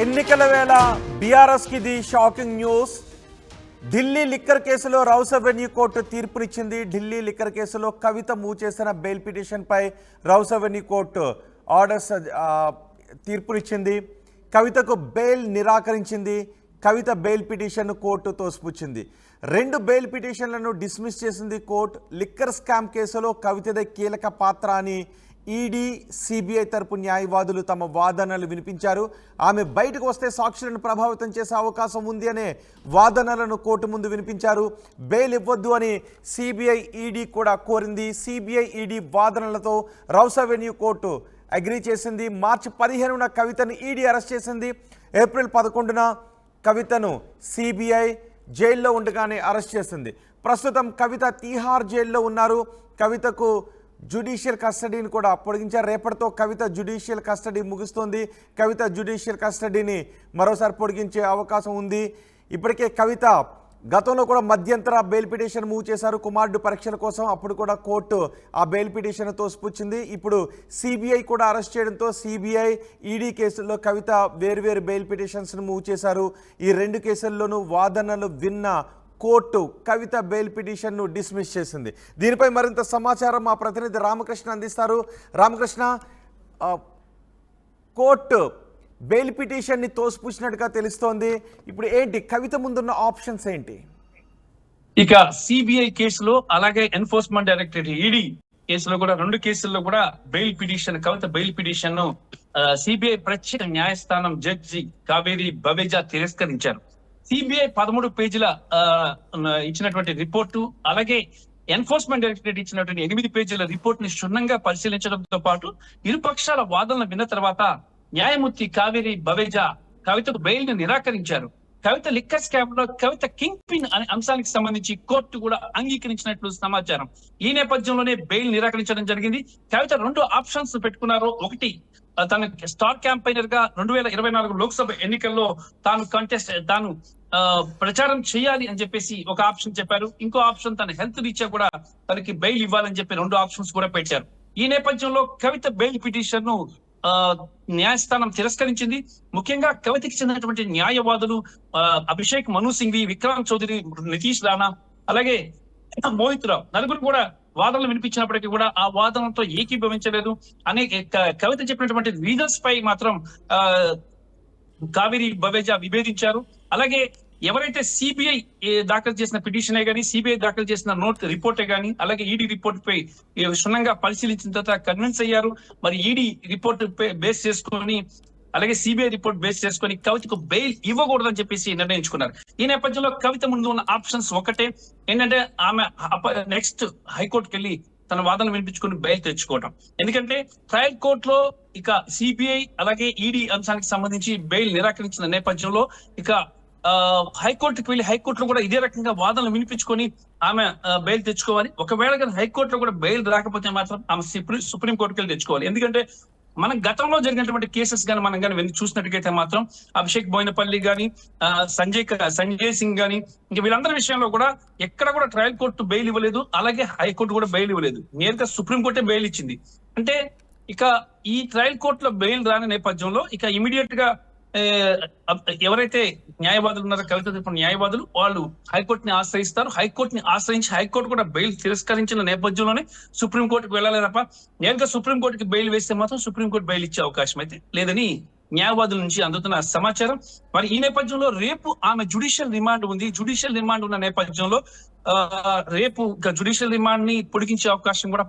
ఎన్నికల వేళ బీఆర్ఎస్కి ఇది షాకింగ్ న్యూస్. ఢిల్లీ లిక్కర్ కేసులో రౌస్ అవెన్యూ కోర్టు తీర్పునిచ్చింది. ఢిల్లీ లిక్కర్ కేసులో కవిత మూవ్ చేసిన బెయిల్ పిటిషన్పై రౌస్ అవెన్యూ కోర్టు ఆర్డర్స్ తీర్పునిచ్చింది. కవితకు బెయిల్ నిరాకరించింది. కవిత బెయిల్ పిటిషన్ను కోర్టు తోసిపుచ్చింది. 2 బెయిల్ పిటిషన్లను డిస్మిస్ చేసింది కోర్టు. లిక్కర్ స్కామ్ కేసులో కవితదే కీలక పాత్ర అని ఈడీ, సిబిఐ తరపు న్యాయవాదులు తమ వాదనలు వినిపించారు. ఆమె బయటకు వస్తే సాక్షులను ప్రభావితం చేసే అవకాశం ఉంది అనే వాదనలను కోర్టు ముందు వినిపించారు. బెయిల్ ఇవ్వద్దు అని సిబిఐ, ఈడీ కూడా కోరింది. సిబిఐ, ఈడీ వాదనలతో రౌస్ అవెన్యూ కోర్టు అగ్రీ చేసింది. మార్చి 15న కవితను ఈడీ అరెస్ట్ చేసింది. ఏప్రిల్ 11న కవితను సిబిఐ జైల్లో ఉండగానే అరెస్ట్ చేసింది. ప్రస్తుతం కవిత తీహార్ జైల్లో ఉన్నారు. కవితకు జ్యుడిషియల్ కస్టడీని కూడా పొడిగించారు. రేపటితో కవిత జ్యుడిషియల్ కస్టడీ ముగుస్తుంది. కవిత జ్యుడిషియల్ కస్టడీని మరోసారి పొడిగించే అవకాశం ఉంది. ఇప్పటికే కవిత గతంలో కూడా మధ్యంతర బెయిల్ పిటిషన్ మూవ్ చేశారు కుమారుడు పరీక్షల కోసం. అప్పుడు కూడా కోర్టు ఆ బెయిల్ పిటిషన్ తోసిపుచ్చింది. ఇప్పుడు సిబిఐ కూడా అరెస్ట్ చేయడంతో సిబిఐ, ఈడీ కేసుల్లో కవిత వేర్వేరు బెయిల్ పిటిషన్స్ను మూవ్ చేశారు. ఈ 2 కేసుల్లోనూ వాదనలు విన్న కోర్టు కవిత బెయిల్ పిటిషన్ను డిస్మిస్ చేసింది. దీనిపై మరింత సమాచారం మా ప్రతినిధి రామకృష్ణ అందిస్తారు. రామకృష్ణ, కోర్టు బెయిల్ పిటిషన్ని తోసిపుచ్చినట్టుగా తెలుస్తోంది. ఇప్పుడు ఏంటి కవిత ముందున్న ఆప్షన్స్ ఏంటి? ఇక సిబిఐ కేసులో అలాగే ఎన్ఫోర్స్మెంట్ డైరెక్టరేట్ ఈడీ కేసులో కూడా 2 కేసుల్లో కూడా బెయిల్ పిటిషన్, కవిత బెయిల్ పిటిషన్ ను సిబిఐ ప్రత్యేక న్యాయస్థానం జడ్జి కావేరి బవేజా తిరస్కరించారు. సిబిఐ 13 పేజీల ఇచ్చినటువంటి రిపోర్టు, అలాగే ఎన్ఫోర్స్మెంట్ డైరెక్టరేట్ ఇచ్చినటువంటి 8 పేజీల రిపోర్ట్ ని క్షుణ్ణంగా పరిశీలించడంతో పాటు ఇరుపక్షాల వాదనలు విన్న తర్వాత న్యాయమూర్తి కావేరి బవేజా కవితకు బెయిల్ ని నిరాకరించారు. కవిత లిక్కర్ స్కామ్ లో కవిత కింగ్ పిన్ అనే అంశానికి సంబంధించి కోర్టు కూడా అంగీకరించినట్లు సమాచారం. ఈ నేపథ్యంలోనే బెయిల్ నిరాకరించడం జరిగింది. కవిత 2 ఆప్షన్స్ పెట్టుకున్నారు. ఒకటి, తన స్టార్ క్యాంపైనర్ గా 2024 లోక్సభ ఎన్నికల్లో తాను ప్రచారం చేయాలి అని చెప్పేసి ఒక ఆప్షన్ చెప్పారు. ఇంకో ఆప్షన్ తన హెల్త్ రీత్యా కూడా తనకి బెయిల్ ఇవ్వాలని చెప్పి 2 ఆప్షన్స్ కూడా పెట్టారు. ఈ నేపథ్యంలో కవిత బెయిల్ పిటిషన్ ను న్యాయస్థానం తిరస్కరించింది. ముఖ్యంగా కవితకి చెందినటువంటి న్యాయవాదులు అభిషేక్ మను సింఘ్వి, విక్రాంత్ చౌదరి, నితీష్ రాణా, అలాగే మోహిత్ రావు నలుగురు కూడా వాదనలు వినిపించినప్పటికీ కూడా ఆ వాదనలతో ఏకీభవించలేదు. కవిత చెప్పినటువంటి రీజన్స్ పై మాత్రం కావేరి బవేజా విభేదించారు. అలాగే ఎవరైతే సిబిఐ దాఖలు చేసిన పిటిషనే గానీ, సిబిఐ దాఖలు చేసిన రిపోర్టే గానీ, అలాగే ఈడీ రిపోర్ట్ పై క్షుణ్ణంగా పరిశీలించిన తర్వాత కన్విన్స్ అయ్యారు. మరి ఈడీ రిపోర్ట్ బేస్ చేసుకొని, అలాగే సిబిఐ రిపోర్ట్ బేస్ చేసుకొని కవితకు బెయిల్ ఇవ్వకూడదని చెప్పేసి నిర్ణయించుకున్నారు. ఈ నేపథ్యంలో కవిత ముందు ఉన్న ఆప్షన్స్ ఒకటే ఏంటంటే ఆమె నెక్స్ట్ హైకోర్టుకి వెళ్ళి తన వాదన వినిపించుకుని బెయిల్ తెచ్చుకోవడం. ఎందుకంటే ట్రయల్ కోర్టులో ఇక సిబిఐ అలాగే ఈడీ అంశానికి సంబంధించి బెయిల్ నిరాకరించిన నేపథ్యంలో ఇక హైకోర్టుకి వెళ్ళి హైకోర్టులో కూడా ఇదే రకంగా వాదనలు వినిపించుకొని ఆమె బెయిల్ తెచ్చుకోవాలి. ఒకవేళ కానీ హైకోర్టులో కూడా బెయిల్ రాకపోతే మాత్రం ఆమె సుప్రీం కోర్టుకి వెళ్ళి తెచ్చుకోవాలి. ఎందుకంటే మనం గతంలో జరిగినటువంటి కేసెస్ కానీ మనం కానీ వెళ్ళి చూసినట్టుగైతే మాత్రం అభిషేక్ బోయినపల్లి కానీ, సంజయ్ సింగ్ కానీ, ఇంకా వీళ్ళందరి విషయంలో కూడా ఎక్కడ కూడా ట్రయల్ కోర్టు బెయిల్ ఇవ్వలేదు, అలాగే హైకోర్టు కూడా బెయిల్ ఇవ్వలేదు. నేరుగా సుప్రీం కోర్టే బెయిల్ ఇచ్చింది. అంటే ఇక ఈ ట్రయల్ కోర్టులో బెయిల్ రాని నేపథ్యంలో ఇక ఇమీడియట్ గా ఎవరైతే న్యాయవాదులు ఉన్నారో కవిత తరపున న్యాయవాదులు వాళ్ళు హైకోర్టుని ఆశ్రయిస్తారు. హైకోర్టుని ఆశ్రయించి హైకోర్టు కూడా బెయిల్ తిరస్కరించిన నేపథ్యంలోనే సుప్రీంకోర్టుకు వెళ్ళాలి తప్ప నేరుగా సుప్రీంకోర్టుకి బెయిల్ వేస్తే మాత్రం సుప్రీంకోర్టు బెయిల్ ఇచ్చే అవకాశం అయితే లేదని న్యాయవాదుల నుంచి అందుతున్న సమాచారం. మరి ఈ నేపథ్యంలో రేపు ఆమె జ్యుడిషియల్ రిమాండ్ ఉంది. జ్యుడిషియల్ రిమాండ్ ఉన్న నేపథ్యంలో రేపు జ్యుడిషియల్ రిమాండ్ ని పొడిగించే అవకాశం కూడా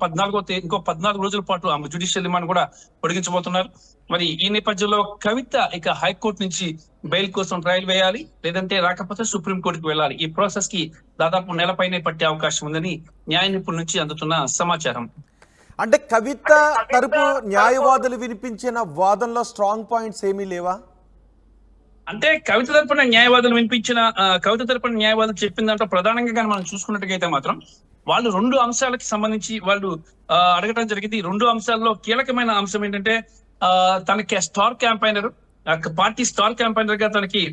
ఇంకో 14 రోజుల పాటు ఆమె జ్యుడిషియల్ రిమాండ్ కూడా పొడిగించబోతున్నారు. మరి ఈ నేపథ్యంలో కవిత ఇక హైకోర్టు నుంచి బెయిల్ కోసం ట్రయల్ వేయాలి, లేదంటే రాకపోతే సుప్రీం కోర్టుకు వెళ్ళాలి. ఈ ప్రాసెస్ కి దాదాపు నెలపైనే పట్టే అవకాశం ఉందని న్యాయ నిపుణుల నుంచి అందుతున్న సమాచారం. అంటే కవిత తరపు న్యాయవాదులు వినిపించిన వాదనలో స్ట్రాంగ్ పాయింట్స్ ఏమీ లేవా? అంటే కవిత తరపున న్యాయవాదులు చెప్పిన దాంట్లో ప్రధానంగా కానీ మనం చూసుకున్నట్టుగైతే మాత్రం వాళ్ళు 2 అంశాలకి సంబంధించి వాళ్ళు అడగడం జరిగింది. 2 అంశాల్లో కీలకమైన అంశం ఏంటంటే తనకి star campaigner, party star campaigner గా తనకి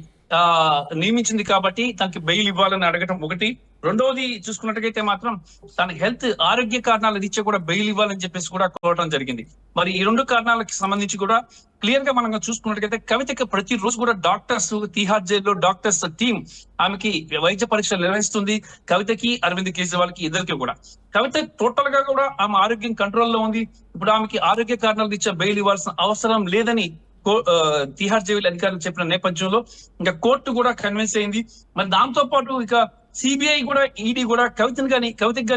నియమించింది కాబట్టి తనకి బెయిల్ ఇవ్వాలని అడగటం ఒకటి. రెండవది చూసుకున్నట్టుగైతే మాత్రం తన హెల్త్ ఆరోగ్య కారణాల రీత్యా కూడా బెయిల్ ఇవ్వాలని చెప్పేసి కూడా కోరడం జరిగింది. మరి ఈ రెండు కారణాలకి సంబంధించి కూడా క్లియర్ గా మనం చూసుకున్నట్టుగైతే కవితకి ప్రతిరోజు కూడా డాక్టర్స్, తిహార్ జైల్లో డాక్టర్స్ టీమ్ ఆమెకి వైద్య పరీక్షలు నిర్వహిస్తుంది. కవితకి, అరవింద్ కేజ్రీవాల్కి ఇద్దరికి కూడా. కవిత టోటల్ గా కూడా ఆమె ఆరోగ్యం కంట్రోల్లో ఉంది. ఇప్పుడు ఆమెకి ఆరోగ్య కారణాల రీత్యా బెయిల్ ఇవ్వాల్సిన అవసరం లేదని తిహార్ జైలు అధికారులు చెప్పిన నేపథ్యంలో ఇంకా కోర్టు కూడా కన్విన్స్ అయింది. మరి దాంతో పాటు ఇక సిబిఐ కూడా, ఈడీ కూడా కవితకి కానీ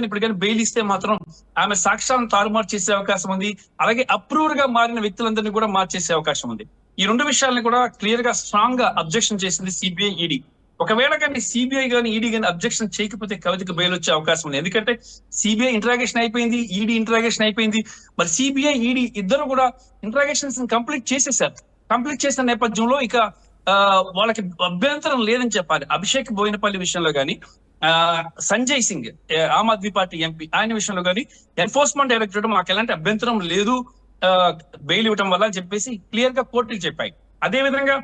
ఇప్పుడు కానీ బెయిల్ ఇస్తే మాత్రం ఆమె సాక్ష్యాలను తారుమారు చేసే అవకాశం ఉంది. అలాగే అప్రూవర్ గా మారిన వ్యక్తులందరినీ కూడా మార్చేసే అవకాశం ఉంది. ఈ రెండు విషయాలను కూడా క్లియర్ గా స్ట్రాంగ్ గా అబ్జెక్షన్ చేసింది సిబిఐ, ఈడీ. ఒకవేళ కానీ సిబిఐ కానీ ఈడీ కానీ అబ్జెక్షన్ చేయకపోతే కవితకి బెయిల్ వచ్చే అవకాశం ఉంది. ఎందుకంటే సిబిఐ ఇంటరాగేషన్ అయిపోయింది, ఈడీ ఇంటరాగేషన్ అయిపోయింది. మరి సిబిఐ, ఈడీ ఇద్దరు కూడా ఇంటరాగేషన్స్ కంప్లీట్ చేసేసారు. కంప్లీట్ చేసిన నేపథ్యంలో ఇక వాళ్ళకి అభ్యంతరం లేదని చెప్పాలి. అభిషేక్ బోయినపల్లి విషయంలో కానీ, సంజయ్ సింగ్ ఆమ్ ఆద్మీ పార్టీ ఎంపీ ఆయన విషయంలో కానీ ఎన్ఫోర్స్మెంట్ డైరెక్టరేట్ మాకు ఎలాంటి అభ్యంతరం లేదు బెయిల్ ఇవ్వడం వల్ల అని చెప్పేసి క్లియర్ గా కోర్టులు చెప్పాయి. అదే విధంగా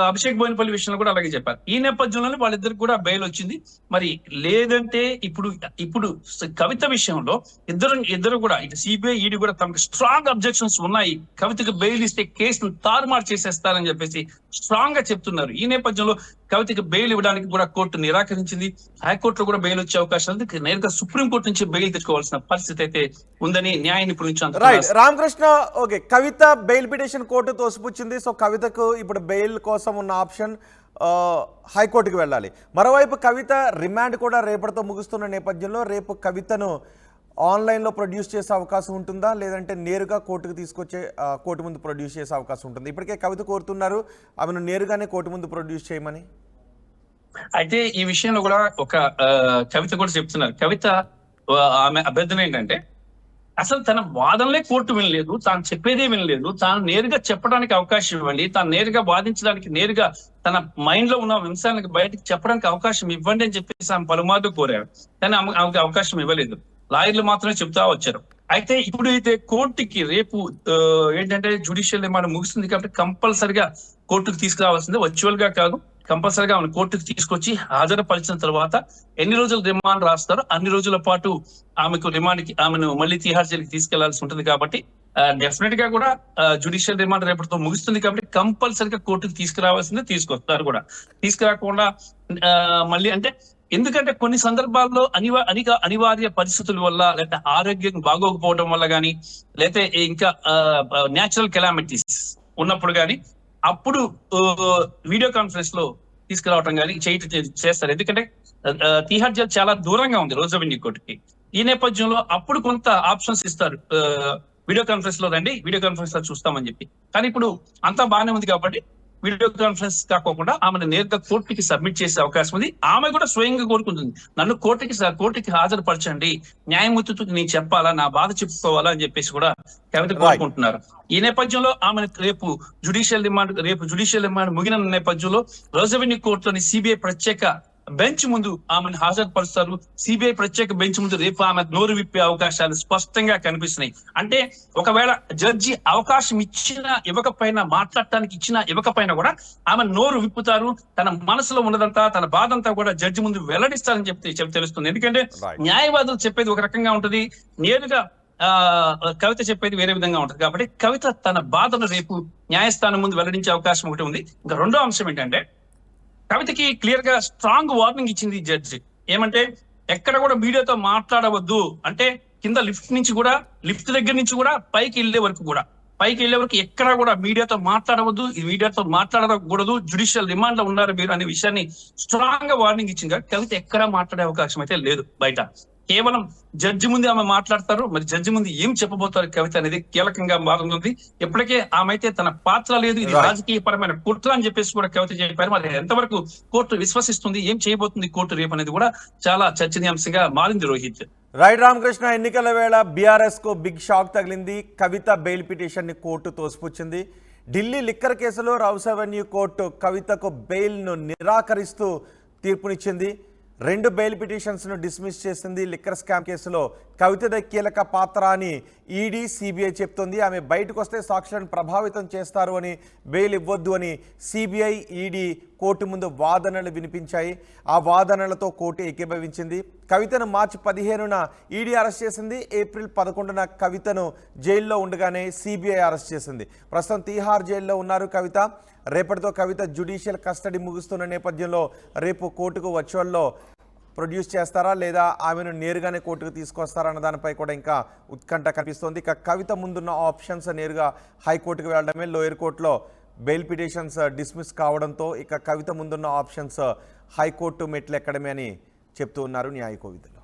అభిషేక్ బోయినపల్లి విషయంలో కూడా అలాగే చెప్పారు. ఈ నేపథ్యంలోనే వాళ్ళిద్దరికి కూడా బెయిల్ వచ్చింది. మరి లేదంటే ఇప్పుడు కవిత విషయంలో ఇద్దరు కూడా ఇటు సిబిఐ, ఈడీ కూడా తమకు స్ట్రాంగ్ అబ్జెక్షన్స్ ఉన్నాయి. కవితకు బెయిల్ ఇస్తే కేసును తారుమారు చేసేస్తారని చెప్పేసి స్ట్రాంగ్ గా చెప్తున్నారు. ఈ నేపథ్యంలో కవితకు బెయిల్ ఇవ్వడానికి కూడా కోర్టు నిరాకరించింది. హైకోర్టులో కూడా బెయిల్ వచ్చే అవకాశం ఉంది. నేరుగా సుప్రీంకోర్టు నుంచి బెయిల్ తెచ్చుకోవాల్సిన పరిస్థితి అయితే ఉందని న్యాయ నిపుణులు రైట్. రామకృష్ణ, ఓకే, కవిత బెయిల్ పిటిషన్ కోర్టు తోసిపుచ్చింది. సో కవితకు ఇప్పుడు బెయిల్ కోసం ఉన్న ఆప్షన్ హైకోర్టుకి వెళ్ళాలి. మరోవైపు కవిత రిమాండ్ కూడా రేపటితో ముగుస్తున్న నేపథ్యంలో రేపు కవితను ఆన్లైన్లో ప్రొడ్యూస్ చేసే అవకాశం ఉంటుందా, లేదంటే నేరుగా కోర్టుకు తీసుకొచ్చే కోర్టు ముందు ప్రొడ్యూస్ చేసే అవకాశం ఉంటుంది? ఇప్పటికే కవిత కోరుతున్నారు ఆమెను నేరుగానే కోర్టు ముందు ప్రొడ్యూస్ చేయమని. అయితే ఈ విషయంలో కూడా ఒక కవిత కూడా చెప్తున్నారు. కవిత ఆమె అభ్యర్థన ఏంటంటే అసలు తన వాదనలే కోర్టు వినలేదు, తాను చెప్పేదే వినలేదు, తాను నేరుగా చెప్పడానికి అవకాశం ఇవ్వండి, తాను నేరుగా వాదించడానికి, నేరుగా తన మైండ్ లో ఉన్న అంశాలకు బయటకు చెప్పడానికి అవకాశం ఇవ్వండి అని చెప్పేసి ఆమె పలుమార్లు కోరారు. కానీ ఆమెకు అవకాశం ఇవ్వలేదు. లాయర్లు మాత్రమే చెప్తా వచ్చారు. అయితే ఇప్పుడు అయితే కోర్టుకి రేపు ఏంటంటే జ్యుడిషియల్ రిమాండ్ ముగుస్తుంది కాబట్టి కంపల్సరిగా కోర్టుకు తీసుకురావాల్సిందే, వర్చువల్ గా కాదు. కంపల్సరిగా ఆమెను కోర్టుకు తీసుకొచ్చి హాజరుపరిచిన తర్వాత ఎన్ని రోజులు రిమాండ్ రాస్తారో అన్ని రోజుల పాటు ఆమెను మళ్ళీ తిహార్ జైలుకి తీసుకెళ్లాల్సి ఉంటుంది. కాబట్టి డెఫినెట్ గా కూడా జ్యుడిషియల్ రిమాండ్ రేపటితో ముగుస్తుంది కాబట్టి కంపల్సరిగా కోర్టుకు తీసుకురావాల్సిందే, తీసుకొస్తారు కూడా. తీసుకురాకుండా మళ్ళీ అంటే ఎందుకంటే కొన్ని సందర్భాల్లో అనివార్య పరిస్థితుల వల్ల, లేకపోతే ఆరోగ్యం బాగోకపోవడం వల్ల గానీ, లేకపోతే ఇంకా న్యాచురల్ కెలామిటీస్ ఉన్నప్పుడు గానీ అప్పుడు వీడియో కాన్ఫరెన్స్ లో తీసుకురావటం కానీ చేస్తారు. ఎందుకంటే తిహార్ జైలు చాలా దూరంగా ఉంది రోజ్ అవెన్యూ కోర్టుకి. ఈ నేపథ్యంలో అప్పుడు కొంత ఆప్షన్స్ ఇస్తారు, వీడియో కాన్ఫరెన్స్ లో రండి, వీడియో కాన్ఫరెన్స్ లో చూస్తామని చెప్పి. కానీ ఇప్పుడు అంతా బాగానే ఉంది కాబట్టి వీడియో కాన్ఫరెన్స్ కాకుండా ఆమెను నేరుగా కోర్టుకి సబ్మిట్ చేసే అవకాశం ఉంది. ఆమె కూడా స్వయంగా కోరుకుంటుంది, నన్ను కోర్టుకి హాజరుపరచండి, న్యాయమూర్తితో నేను చెప్పాలా, నా బాధ చెప్పుకోవాలా అని చెప్పేసి కూడా కవిత కోరుకుంటున్నారు. ఈ నేపథ్యంలో ఆమెను రేపు జ్యుడిషియల్ రిమాండ్ ముగిన నేపథ్యంలో రోజ్ అవెన్యూ కోర్టులోని సిబిఐ ప్రత్యేక బెంచ్ ముందు ఆమెను హాజరుపరుస్తారు. సిబిఐ ప్రత్యేక బెంచ్ ముందు రేపు ఆమె నోరు విప్పే అవకాశాలు స్పష్టంగా కనిపిస్తున్నాయి. అంటే ఒకవేళ జడ్జి అవకాశం ఇవ్వకపోయినా, మాట్లాడటానికి ఇవ్వకపోయినా కూడా ఆమె నోరు విప్పుతారు. తన మనసులో ఉన్నదంతా, తన బాధంతా కూడా జడ్జి ముందు వెల్లడిస్తారని చెప్పి తెలుస్తుంది. ఎందుకంటే న్యాయవాదులు చెప్పేది ఒక రకంగా ఉంటది, నేరుగా కవిత చెప్పేది వేరే విధంగా ఉంటుంది. కాబట్టి కవిత తన బాధను రేపు న్యాయస్థానం ముందు వెల్లడించే అవకాశం ఒకటి ఉంది. ఇంకా రెండో అంశం ఏంటంటే కవితకి క్లియర్ గా స్ట్రాంగ్ వార్నింగ్ ఇచ్చింది జడ్జి. ఏమంటే ఎక్కడ కూడా మీడియాతో మాట్లాడవద్దు అంటే, కింద లిఫ్ట్ దగ్గర నుంచి కూడా పైకి వెళ్లే వరకు ఎక్కడా కూడా మీడియాతో మాట్లాడవద్దు, మీడియాతో మాట్లాడకూడదు, జ్యుడిషియల్ రిమాండ్ లో ఉన్నారు మీరు అనే విషయాన్ని స్ట్రాంగ్ గా వార్నింగ్ ఇచ్చింది. కవిత ఎక్కడా మాట్లాడే అవకాశం అయితే లేదు బయట. కేవలం జడ్జి ముందు ఆమె మాట్లాడతారు. మరి జడ్జి ముందు ఏం చెప్పబోతారు కవిత అనేది కీలకంగా మారుతుంది. ఎప్పటికే ఆమె అయితే తన పాత్ర లేదు, ఇది రాజకీయ పరమైన కుట్ర అని చెప్పేసి కూడా కవిత చెప్పారు. మరి ఎంతవరకు కోర్టు విశ్వసిస్తుంది, ఏం చేయబోతుంది కోర్టు రేపు అనేది కూడా చాలా చర్చనీయాంశంగా మారింది. రోహిత్, రైట్. రామకృష్ణ, ఎన్నికల వేళ బీఆర్ఎస్ కు బిగ్ షాక్ తగిలింది. కవిత బెయిల్ పిటిషన్ ని కోర్టు తోసిపుచ్చింది. ఢిల్లీ లిక్కర్ కేసులో రౌస్ అవెన్యూ కోర్టు కవితకు బెయిల్ ను నిరాకరిస్తూ తీర్పునిచ్చింది. 2 బెయిల్ పిటిషన్స్ను డిస్మిస్ చేసింది. లిక్కర్ స్కామ్ కేసులో కవితదే కీలక పాత్ర అని ఈడీ, సిబిఐ చెప్తోంది. ఆమె బయటకు వస్తే సాక్షులను ప్రభావితం చేస్తారు అని, బెయిల్ ఇవ్వొద్దు అని సిబిఐ, ఈడీ కోర్టు ముందు వాదనలు వినిపించాయి. ఆ వాదనలతో కోర్టు ఏకీభవించింది. కవితను మార్చి 15న ఈడీ అరెస్ట్ చేసింది. ఏప్రిల్ 11న కవితను జైల్లో ఉండగానే సిబిఐ అరెస్ట్ చేసింది. ప్రస్తుతం తీహార్ జైల్లో ఉన్నారు కవిత. రేపటితో కవిత జ్యుడిషియల్ కస్టడీ ముగుస్తున్న నేపథ్యంలో రేపు కోర్టుకు వర్చువల్లో ప్రొడ్యూస్ చేస్తారా లేదా ఆమెను నేరుగానే కోర్టుకు తీసుకొస్తారా అన్న దానిపై కూడా ఇంకా ఉత్కంఠ కనిపిస్తోంది. ఇక కవిత ముందున్న ఆప్షన్స్ నేరుగా హైకోర్టుకు వెళ్ళడమే. లోయర్ కోర్టులో బెయిల్ పిటిషన్స్ డిస్మిస్ కావడంతో ఇక కవిత ముందున్న ఆప్షన్స్ హైకోర్టు మెట్లు ఎక్కడమే అని చెప్తూ ఉన్నారు న్యాయ కోవిదులు.